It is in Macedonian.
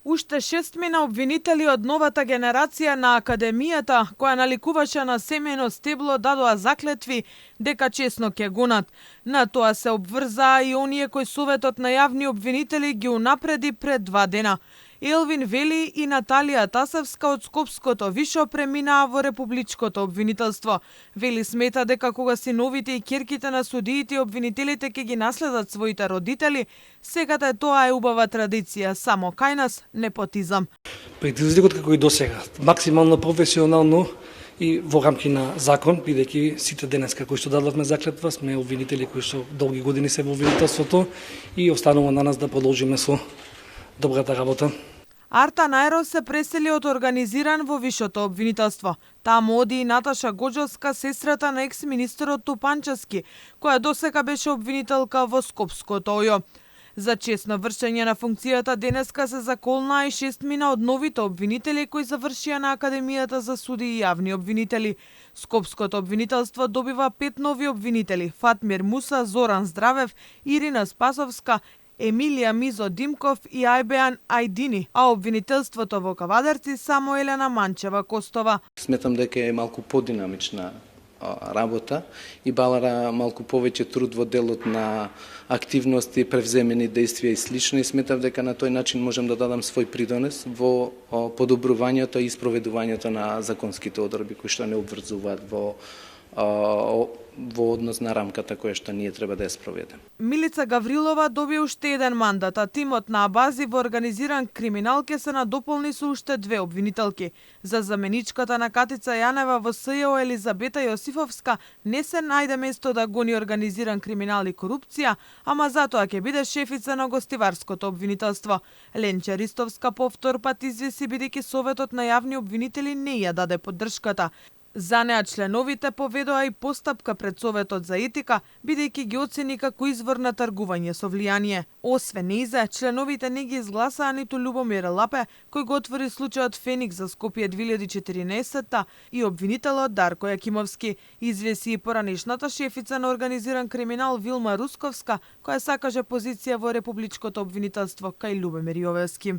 Уште 6 обвинители од новата генерација на Академијата, која наликуваше на семејно стебло, дадоа заклетви дека чесно ќе гонат. На тоа се обврзаа и оние кои Советот на јавни обвинители ги унапреди пред 2 дена. Елвин Вели и Наталија Тасевска од Скопското вишо преминаа во републичкото обвинителство. Вели смета дека кога синовите и ќерките на судиите и обвинителите ќе ги наследат своите родители, секата тоа е убава традиција, само кај нас непотизам. Предизвикот како и досега, максимално професионално и во рамки на закон, бидејќи сите денеска кои што дадовме заклетва сме обвинители кои што долги години се во обвинителството и останува на нас да продолжиме со добрата работа. Арта Најро се пресели од организиран во вишото обвинителство. Таму оди и Наташа Гоџовска, сестрата на екс-министерот Тупанчевски, која досега беше обвинителка во Скопското ОЈО. За честно вршење на функцијата денеска се заколнаа и 6 од новите обвинители кои завршија на Академијата за суди и јавни обвинители. Скопското обвинителство добива 5 нови обвинители: Фатмир Муса, Зоран Здравев, Ирина Спасовска, Емилија Мизо Димков и Ајбеан Ајдини, а обвинителството во Кавадарци само Елена Манчева Костова. Сметам дека е малку подинамична работа и балара малку повеќе труд во делот на активности, превземени действија и слично, и сметам дека на тој начин можам да дадам свој придонес во подобрувањето и спроведувањето на законските одредби кои што не обврзуваат во однос на рамката која што ние треба да ја спроведеме. Милица Гаврилова доби уште 1 мандат, а тимот на Абази во организиран криминал ке се надополни со уште 2 обвинителки. За заменичката на Катица Јанева во СЈО Елизабета Јосифовска не се најде место да гони организиран криминал и корупција, ама затоа ќе биде шефица на гостиварското обвинителство. Ленча Ристовска повтор пат извеси бидејќи Советот на јавни обвинители не ја даде поддршката. За неа членовите поведоа и постапка пред Советот за етика, бидејќи ги оцени како извор на тргување со влијание. Освен нејзе, членовите не ги изгласаа ниту Љубомир Лапе, кој го отвори случајот Феникс за Скопје 2014 и обвинителот Дарко Јакимовски. Извеси и поранешната шефица на организиран криминал Вилма Русковска, која сакаше позиција во републичкото обвинителство кај Љубомир Јовевски.